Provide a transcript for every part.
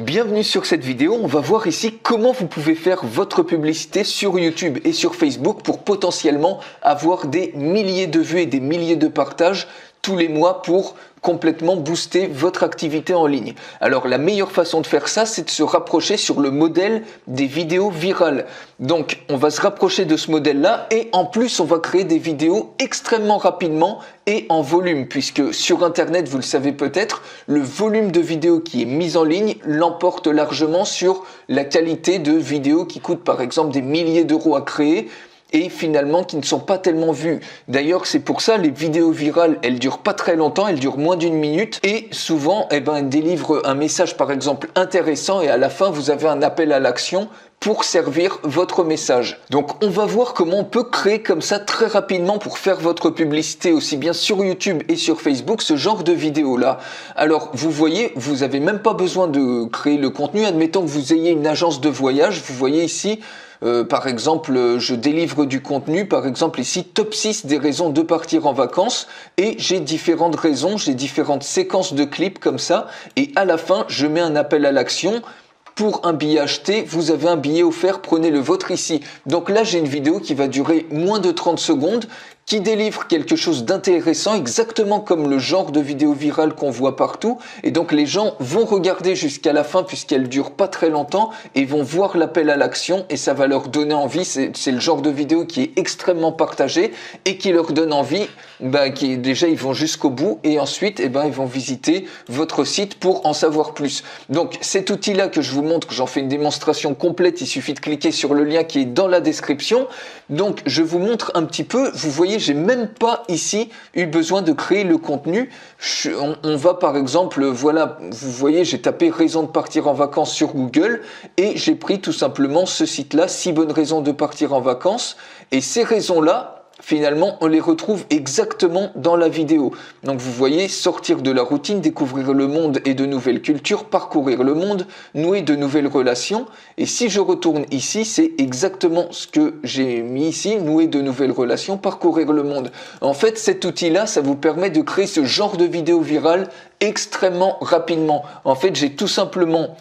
Bienvenue sur cette vidéo, on va voir ici comment vous pouvez faire votre publicité sur YouTube et sur Facebook pour potentiellement avoir des milliers de vues et des milliers de partages tous les mois pour complètement booster votre activité en ligne. Alors la meilleure façon de faire ça, c'est de se rapprocher sur le modèle des vidéos virales. Donc on va se rapprocher de ce modèle-là et en plus on va créer des vidéos extrêmement rapidement et en volume, puisque sur Internet, vous le savez peut-être, le volume de vidéos qui est mis en ligne l'emporte largement sur la qualité de vidéos qui coûtent par exemple des milliers d'euros à créer et finalement qui ne sont pas tellement vues. D'ailleurs, c'est pour ça les vidéos virales, elles durent pas très longtemps, elles durent moins d'une minute et souvent, elles délivrent un message par exemple intéressant et à la fin, vous avez un appel à l'action pour servir votre message. Donc on va voir comment on peut créer comme ça très rapidement pour faire votre publicité aussi bien sur YouTube et sur Facebook ce genre de vidéo là. Alors vous voyez, vous n'avez même pas besoin de créer le contenu. Admettons que vous ayez une agence de voyage, vous voyez ici par exemple, je délivre du contenu, par exemple ici, top 6 des raisons de partir en vacances et j'ai différentes raisons, j'ai différentes séquences de clips comme ça et à la fin, je mets un appel à l'action. Pour un billet acheté, vous avez un billet offert, prenez le vôtre ici. Donc là, j'ai une vidéo qui va durer moins de 30 secondes, qui délivre quelque chose d'intéressant, exactement comme le genre de vidéo virale qu'on voit partout. Et donc les gens vont regarder jusqu'à la fin puisqu'elle dure pas très longtemps et vont voir l'appel à l'action et ça va leur donner envie. C'est le genre de vidéo qui est extrêmement partagé et qui leur donne envie. Déjà ils vont jusqu'au bout et ensuite ils vont visiter votre site pour en savoir plus. Donc cet outil-là que je vous montre, j'en fais une démonstration complète. Il suffit de cliquer sur le lien qui est dans la description. Donc je vous montre un petit peu. Vous voyez, j'ai même pas ici eu besoin de créer le contenu. On va par exemple, voilà, vous voyez, j'ai tapé raison de partir en vacances sur Google et j'ai pris tout simplement ce site-là, 6 bonnes raisons de partir en vacances. Et ces raisons-là, finalement, on les retrouve exactement dans la vidéo. Donc vous voyez, sortir de la routine, découvrir le monde et de nouvelles cultures, parcourir le monde, nouer de nouvelles relations. Et si je retourne ici, c'est exactement ce que j'ai mis ici, nouer de nouvelles relations, parcourir le monde. En fait, cet outil-là, ça vous permet de créer ce genre de vidéo virale extrêmement rapidement. En fait, j'ai tout simplement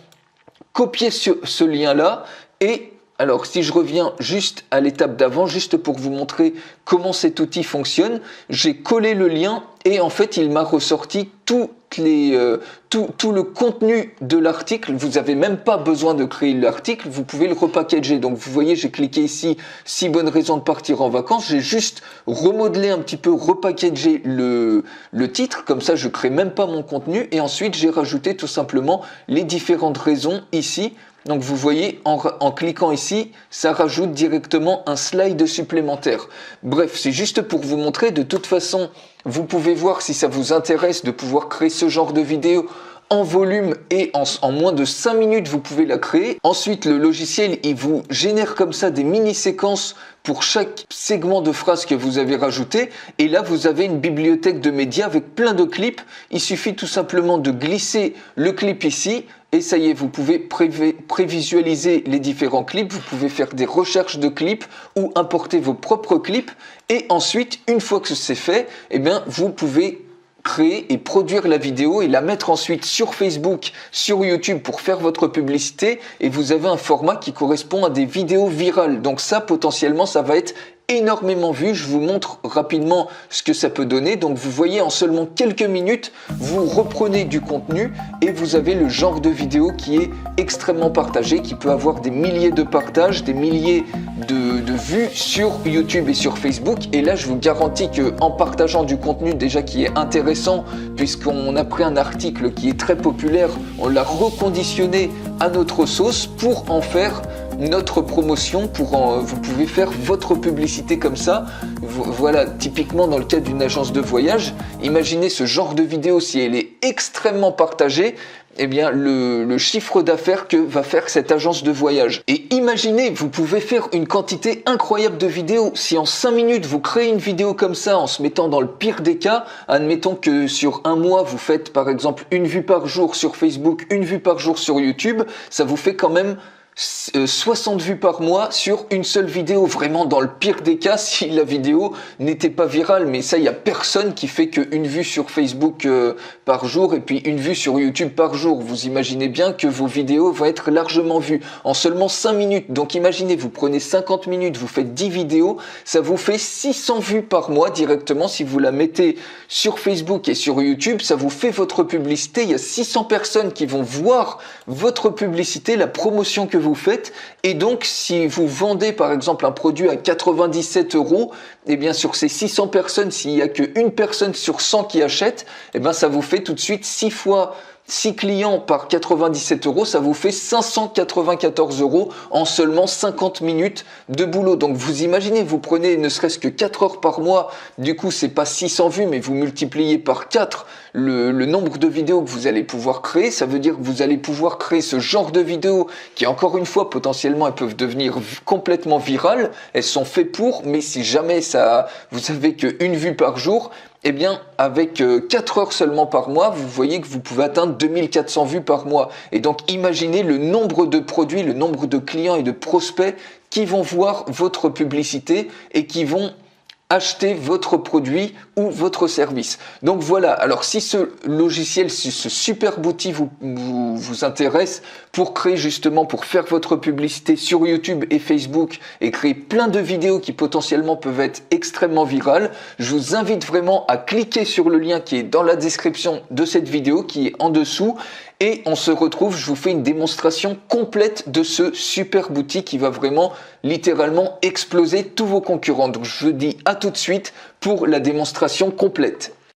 copié ce lien-là et alors, si je reviens juste à l'étape d'avant, juste pour vous montrer comment cet outil fonctionne, j'ai collé le lien et en fait, il m'a ressorti tout le contenu de l'article. Vous n'avez même pas besoin de créer l'article, vous pouvez le repackager. Donc, vous voyez, j'ai cliqué ici, 6 bonnes raisons de partir en vacances. J'ai juste remodelé un petit peu, repackagé le titre. Comme ça, je ne crée même pas mon contenu. Et ensuite, j'ai rajouté tout simplement les différentes raisons ici. Donc vous voyez, en cliquant ici, ça rajoute directement un slide supplémentaire. Bref, c'est juste pour vous montrer, de toute façon, vous pouvez voir si ça vous intéresse de pouvoir créer ce genre de vidéo en volume et en moins de 5 minutes, vous pouvez la créer. Ensuite, le logiciel, il vous génère comme ça des mini-séquences pour chaque segment de phrase que vous avez rajouté. Et là, vous avez une bibliothèque de médias avec plein de clips. Il suffit tout simplement de glisser le clip ici. Et ça y est, vous pouvez prévisualiser les différents clips. Vous pouvez faire des recherches de clips ou importer vos propres clips. Et ensuite, une fois que c'est fait, vous pouvez créer et produire la vidéo et la mettre ensuite sur Facebook, sur YouTube pour faire votre publicité et vous avez un format qui correspond à des vidéos virales. Donc ça, potentiellement, ça va être énormément vu. Je vous montre rapidement ce que ça peut donner. Donc vous voyez, en seulement quelques minutes, vous reprenez du contenu et vous avez le genre de vidéo qui est extrêmement partagé, qui peut avoir des milliers de partages, des milliers de vues sur YouTube et sur Facebook. Et là, je vous garantis que en partageant du contenu déjà qui est intéressant, puisqu'on a pris un article qui est très populaire, on l'a reconditionné à notre sauce pour en faire notre promotion, vous pouvez faire votre publicité comme ça. Voilà, typiquement dans le cas d'une agence de voyage, imaginez ce genre de vidéo si elle est extrêmement partagée, le chiffre d'affaires que va faire cette agence de voyage. Et imaginez, vous pouvez faire une quantité incroyable de vidéos. Si en 5 minutes, vous créez une vidéo comme ça en se mettant dans le pire des cas, admettons que sur un mois, vous faites par exemple 1 vue par jour sur Facebook, 1 vue par jour sur YouTube, ça vous fait quand même 60 vues par mois sur une seule vidéo. Vraiment dans le pire des cas, si la vidéo n'était pas virale. Mais ça, il n'y a personne qui fait qu'une vue sur Facebook par jour et puis une vue sur YouTube par jour. Vous imaginez bien que vos vidéos vont être largement vues en seulement 5 minutes. Donc imaginez, vous prenez 50 minutes, vous faites 10 vidéos, ça vous fait 600 vues par mois directement. Si vous la mettez sur Facebook et sur YouTube, ça vous fait votre publicité. Il y a 600 personnes qui vont voir votre publicité, la promotion que vous faites. Et donc, si vous vendez par exemple un produit à 97 €, et bien sur ces 600 personnes, s'il n'y a qu'une personne sur 100 qui achète, et bien ça vous fait tout de suite 6 fois 6 clients par 97 €, ça vous fait 594 € en seulement 50 minutes de boulot. Donc vous imaginez, vous prenez ne serait-ce que 4 heures par mois, du coup c'est pas 600 vues, mais vous multipliez par 4 le nombre de vidéos que vous allez pouvoir créer. Ça veut dire que vous allez pouvoir créer ce genre de vidéos qui, encore une fois, potentiellement elles peuvent devenir complètement virales. Elles sont faites pour, mais si jamais vous avez qu'une vue par jour, eh bien, avec 4 heures seulement par mois, vous voyez que vous pouvez atteindre 2400 vues par mois. Et donc, imaginez le nombre de produits, le nombre de clients et de prospects qui vont voir votre publicité et qui vont acheter votre produit ou votre service. Donc voilà, alors si ce logiciel, si ce super outil vous intéresse pour créer justement, pour faire votre publicité sur YouTube et Facebook et créer plein de vidéos qui potentiellement peuvent être extrêmement virales, je vous invite vraiment à cliquer sur le lien qui est dans la description de cette vidéo, qui est en dessous. Et on se retrouve, je vous fais une démonstration complète de ce super outil qui va vraiment littéralement exploser tous vos concurrents. Donc je vous dis à tout de suite pour la démonstration complète.